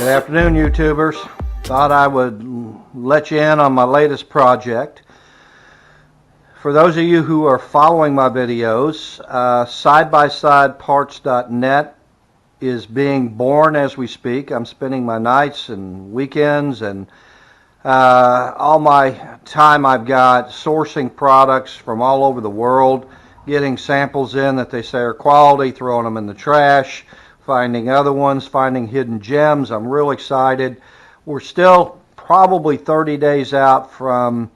Good afternoon, YouTubers. Thought I would let you in on my latest project. For those of you who are following my videos, SideBySideParts.net is being born as we speak. I'm spending my nights and weekends and all my time I've got sourcing products from all over the world, getting samples in that they say are quality, throwing them in the trash, finding other ones, finding hidden gems. I'm real excited. We're still probably 30 days out from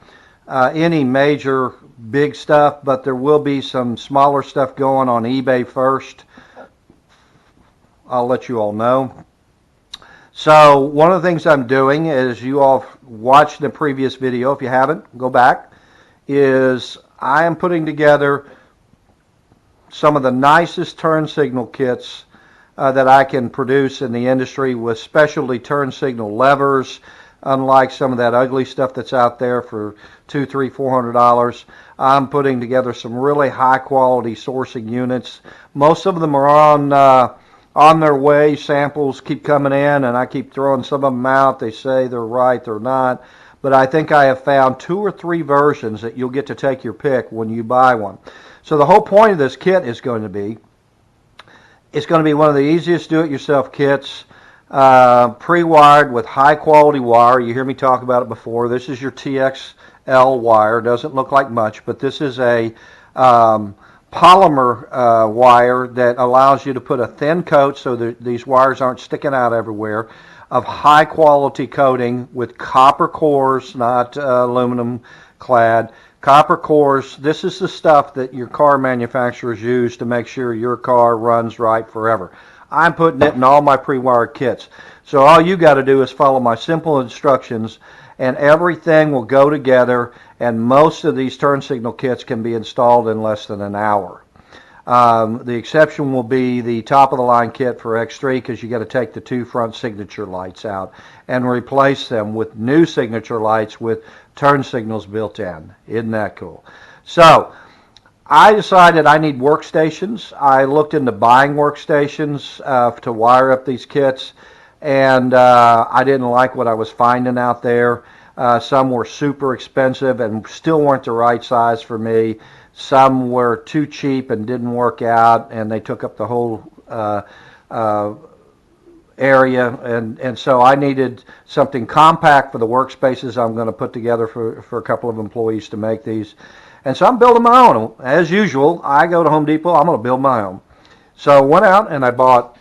any major big stuff, but there will be some smaller stuff going on eBay first. I'll let you all know. So one of the things I'm doing, as you all watched the previous video, if you haven't, go back, is I am putting together some of the nicest turn signal kits that I can produce in the industry with specialty turn signal levers, unlike some of that ugly stuff that's out there for $200, $300, $400. I'm putting together some really high quality sourcing units. Most of them are on their way. Samples keep coming in and I keep throwing some of them out. They say they're right, they're not. But I think I have found 2 or 3 versions that you'll get to take your pick when you buy one. So the whole point of this kit is going to be, it's going to be one of the easiest do-it-yourself kits, pre-wired with high-quality wire. You hear me talk about it before. This is your TXL wire. Doesn't look like much, but this is a polymer wire that allows you to put a thin coat so that these wires aren't sticking out everywhere, of high-quality coating with copper cores, not aluminum clad. Copper cores. This is the stuff that your car manufacturers use to make sure your car runs right forever. I'm putting it in all my pre-wired kits. So all you got to do is follow my simple instructions and everything will go together, and most of these turn signal kits can be installed in less than an hour. The exception will be the top of the line kit for X3, because you got to take the 2 front signature lights out and replace them with new signature lights with turn signals built in. Isn't that cool? So I decided I need workstations. I looked into buying workstations to wire up these kits, and I didn't like what I was finding out there. Some were super expensive and still weren't the right size for me. Some were too cheap and didn't work out, and they took up the whole area, and so I needed something compact for the workspaces I'm going to put together for a couple of employees to make these. And so I'm building my own. As usual, I go to Home Depot, I'm going to build my own. So I went out and I bought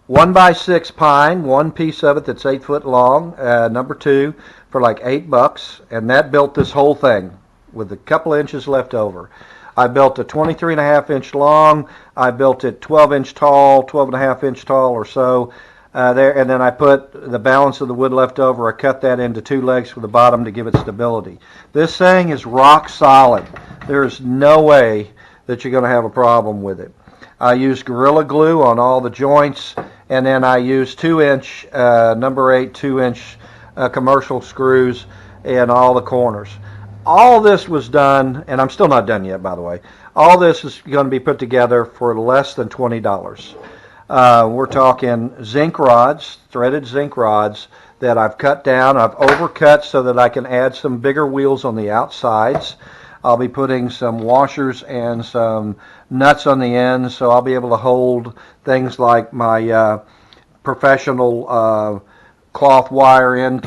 1x6 pine, one piece of it that's 8 foot long, number 2, for like $8, and that built this whole thing with a couple inches left over. I built a 23.5 inch long. I built it 12 inch tall, 12.5 inch tall or so there, and then I put the balance of the wood left over. I cut that into 2 legs for the bottom to give it stability. This thing is rock solid. There's no way that you're going to have a problem with it. I used Gorilla Glue on all the joints, and then I used 2 inch, number 8 2 inch commercial screws in all the corners. All this was done, and I'm still not done yet, by the way. All this is going to be put together for less than $20. We're talking zinc rods, threaded zinc rods that I've cut down. I've overcut so that I can add some bigger wheels on the outsides. I'll be putting some washers and some nuts on the ends, so I'll be able to hold things like my professional cloth wire end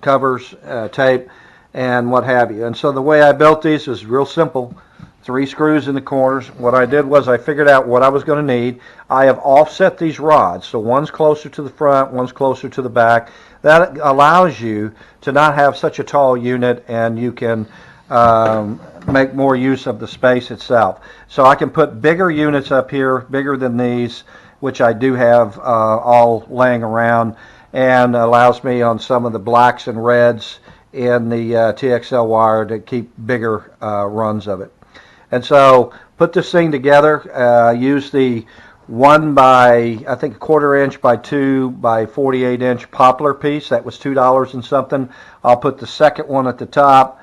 covers, tape, and what have you. And so the way I built these is real simple. 3 screws in the corners. What I did was I figured out what I was going to need. I have offset these rods, so one's closer to the front, one's closer to the back. That allows you to not have such a tall unit, and you can make more use of the space itself. So I can put bigger units up here, bigger than these, which I do have all laying around, and allows me on some of the blacks and reds in the TXL wire to keep bigger runs of it. And so put this thing together, use the 1 by, I think, 1/4 inch by 2 by 48 inch poplar piece. That was $2 and something. I'll put the second one at the top.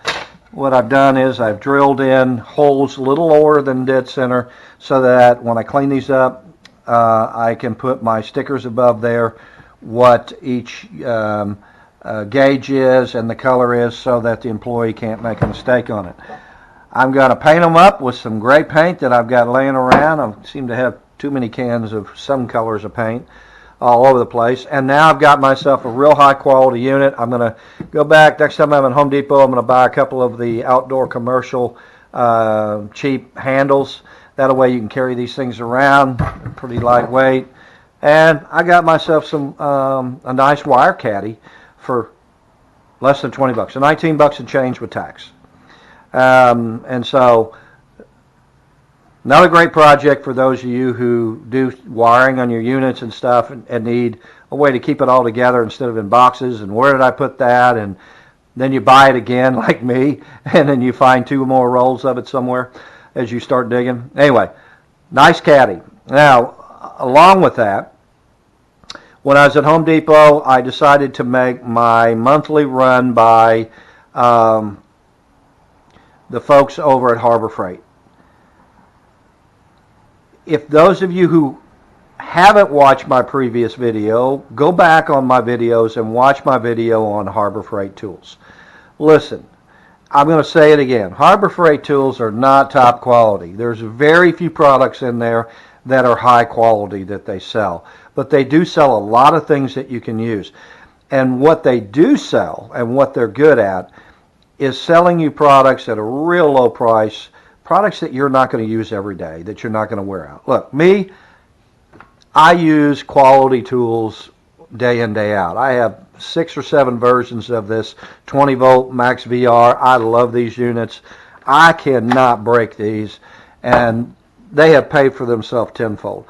What I've done is I've drilled in holes a little lower than dead center so that when I clean these up, I can put my stickers above there, what each gauge is and the color is, so that the employee can't make a mistake on it. I'm going to paint them up with some gray paint that I've got laying around. I seem to have too many cans of some colors of paint all over the place. And now I've got myself a real high quality unit. I'm going to go back, next time I'm at Home Depot, I'm going to buy a couple of the outdoor commercial cheap handles. That way you can carry these things around. They're pretty lightweight. And I got myself some a nice wire caddy for less than 20 bucks, so 19 bucks and change with tax. And so another great project for those of you who do wiring on your units and stuff, and need a way to keep it all together instead of in boxes, and where did I put that, and then you buy it again like me, and then you find 2 more rolls of it somewhere as you start digging. Anyway, nice caddy. Now, along with that, when I was at Home Depot, I decided to make my monthly run by the folks over at Harbor Freight. If those of you who haven't watched my previous video, go back on my videos and watch my video on Harbor Freight tools. Listen, I'm going to say it again. Harbor Freight tools are not top quality. There's very few products in there that are high quality that they sell. But they do sell a lot of things that you can use. And what they do sell, and what they're good at, is selling you products at a real low price, products that you're not going to use every day, that you're not going to wear out. Look, me, I use quality tools day in, day out. I have 6 or 7 versions of this 20 volt max VR. I love these units. I cannot break these, and they have paid for themselves tenfold.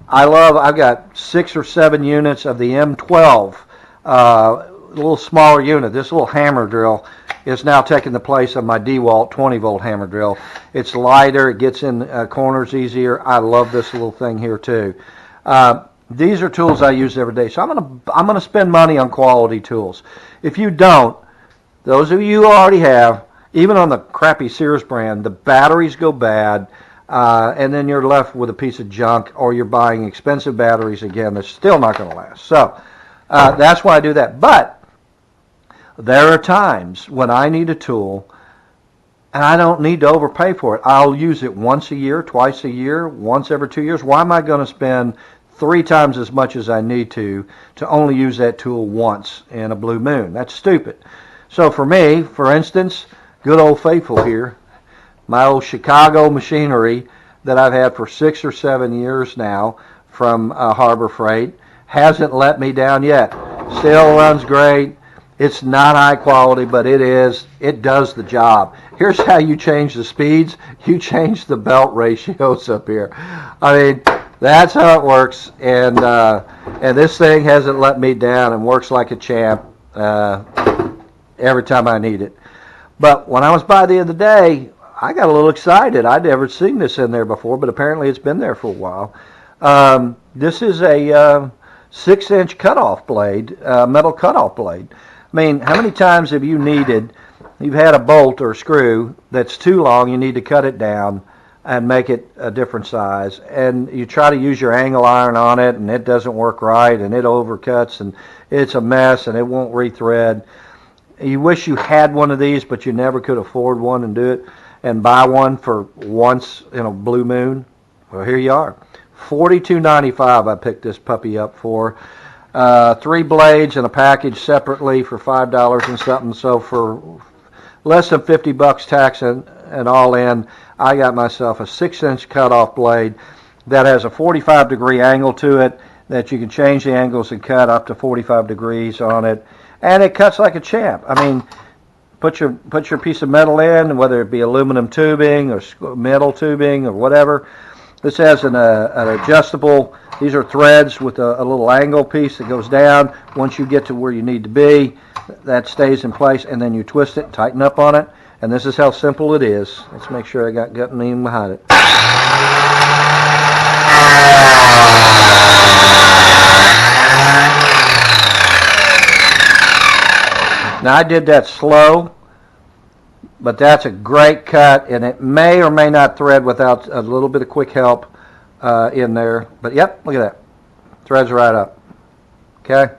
I've got 6 or 7 units of the M12, a little smaller unit. This little hammer drill is now taking the place of my DeWalt 20 volt hammer drill. It's lighter, it gets in corners easier. I love this little thing here too. These are tools I use every day, so I'm gonna spend money on quality tools. If you don't, those of you who already have, even on the crappy Sears brand, the batteries go bad, and then you're left with a piece of junk, or you're buying expensive batteries again that's still not going to last. So that's why I do that. But there are times when I need a tool and I don't need to overpay for it. I'll use it once a year, twice a year, once every 2 years. Why am I going to spend 3 times as much as I need to only use that tool once in a blue moon? That's stupid. So for me, for instance, good old faithful here, my old Chicago machinery that I've had for 6 or 7 years now from Harbor Freight hasn't let me down yet. Still runs great. It's not high quality, but it does the job. Here's how you change the speeds. You change the belt ratios up here. I mean, that's how it works. And this thing hasn't let me down and works like a champ every time I need it. But when I was by the other day, I got a little excited. I'd never seen this in there before, but apparently it's been there for a while. This is a 6-inch cutoff blade, metal cutoff blade. I mean, how many times have you've had a bolt or a screw that's too long, you need to cut it down and make it a different size, and you try to use your angle iron on it, and it doesn't work right, and it overcuts, and it's a mess, and it won't rethread. You wish you had one of these, but you never could afford one and do it, and buy one for once in a blue moon. Well, here you are. $42.95 I picked this puppy up for. 3 blades in a package separately for $5 and something. So for less than 50 bucks tax and all in, I got myself a 6-inch cutoff blade that has a 45-degree angle to it, that you can change the angles and cut up to 45 degrees on it, and it cuts like a champ. I mean, put your piece of metal in, whether it be aluminum tubing or metal tubing or whatever. This has an adjustable, these are threads with a little angle piece that goes down. Once you get to where you need to be, that stays in place, and then you twist it, tighten up on it, and this is how simple it is. Let's make sure I got gut and even behind it. Now I did that slow, but that's a great cut, and it may or may not thread without a little bit of quick help in there. But yep, look at that. Threads right up. Okay.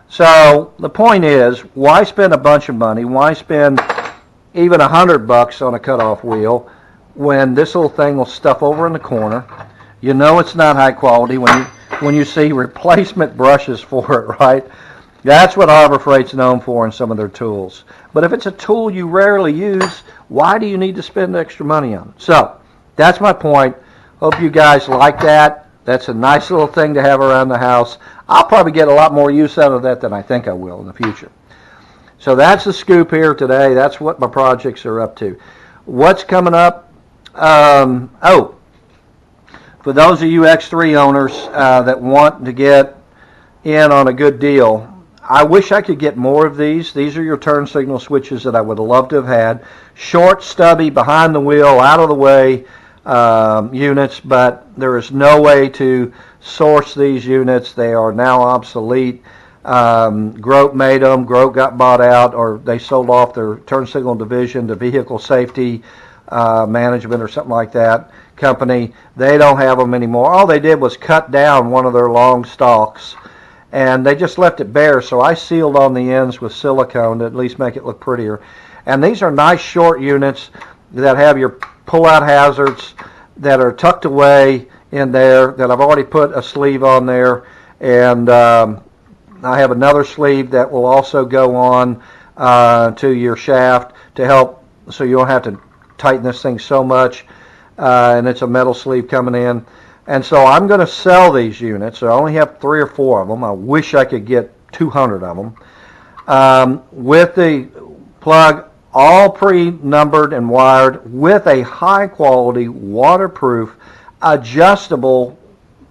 So the point is, why spend a bunch of money? Why spend even $100 on a cutoff wheel when this little thing will stuff over in the corner? You know it's not high quality when you see replacement brushes for it, right? That's what Harbor Freight's known for in some of their tools. But if it's a tool you rarely use, why do you need to spend extra money on it? So that's my point. Hope you guys like that. That's a nice little thing to have around the house. I'll probably get a lot more use out of that than I think I will in the future. So that's the scoop here today. That's what my projects are up to. What's coming up? For those of you X3 owners that want to get in on a good deal, I wish I could get more of these. These are your turn signal switches that I would love to have had. Short, stubby, behind the wheel, out of the way units, but there is no way to source these units. They are now obsolete. Grote made them. Grote got bought out, or they sold off their turn signal division to Vehicle Safety Management or something like that company. They don't have them anymore. All they did was cut down one of their long stalks, and they just left it bare, so I sealed on the ends with silicone to at least make it look prettier. And these are nice short units that have your pull-out hazards that are tucked away in there, that I've already put a sleeve on there, and I have another sleeve that will also go on to your shaft to help so you don't have to tighten this thing so much, and it's a metal sleeve coming in. And so I'm going to sell these units. I only have 3 or 4 of them. I wish I could get 200 of them. With the plug all pre-numbered and wired with a high-quality, waterproof, adjustable,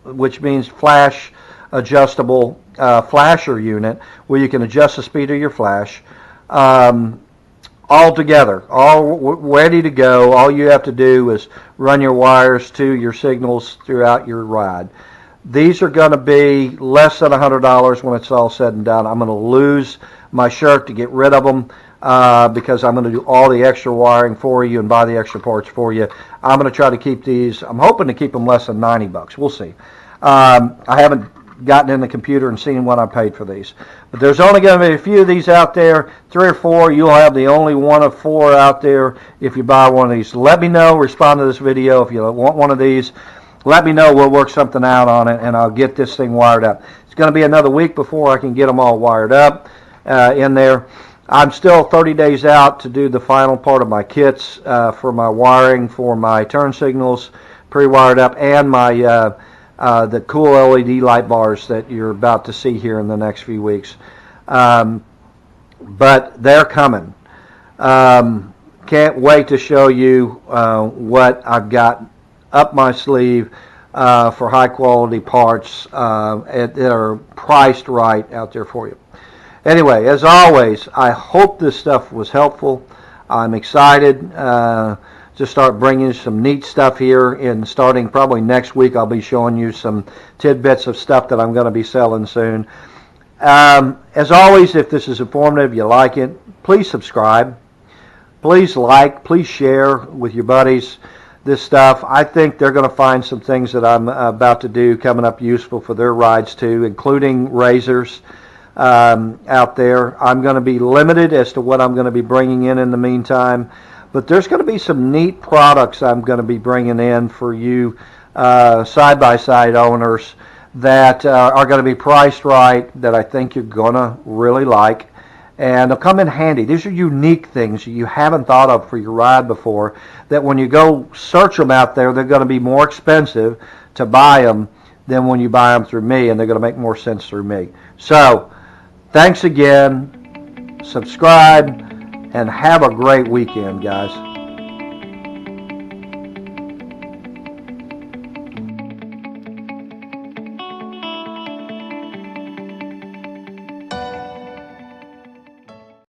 which means flash adjustable flasher unit where you can adjust the speed of your flash. All together, all ready to go. All you have to do is run your wires to your signals throughout your ride. These are going to be less than $100 when it's all said and done. I'm going to lose my shirt to get rid of them because I'm going to do all the extra wiring for you and buy the extra parts for you. I'm going to try to keep these. I'm hoping to keep them less than $90. We'll see. I haven't gotten in the computer and seen what I paid for these. But there's only going to be a few of these out there, 3 or 4. You'll have the only one of 4 out there if you buy one of these. Let me know, respond to this video if you want one of these. Let me know, we'll work something out on it, and I'll get this thing wired up. It's going to be another week before I can get them all wired up in there. I'm still 30 days out to do the final part of my kits for my wiring for my turn signals, pre-wired up, and my the cool LED light bars that you're about to see here in the next few weeks. But they're coming. Can't wait to show you what I've got up my sleeve for high quality parts that are priced right out there for you. Anyway, as always, I hope this stuff was helpful. I'm excited to start bringing some neat stuff here, and starting probably next week I'll be showing you some tidbits of stuff that I'm going to be selling soon. As always, if this is informative, you like it, please subscribe. Please like, please share with your buddies this stuff. I think they're going to find some things that I'm about to do coming up useful for their rides too, including razors out there. I'm going to be limited as to what I'm going to be bringing in the meantime. But there's going to be some neat products I'm going to be bringing in for you side-by-side owners that are going to be priced right, that I think you're going to really like. And they'll come in handy. These are unique things you haven't thought of for your ride before, that when you go search them out there, they're going to be more expensive to buy them than when you buy them through me, and they're going to make more sense through me. So, thanks again. Subscribe. And have a great weekend, guys.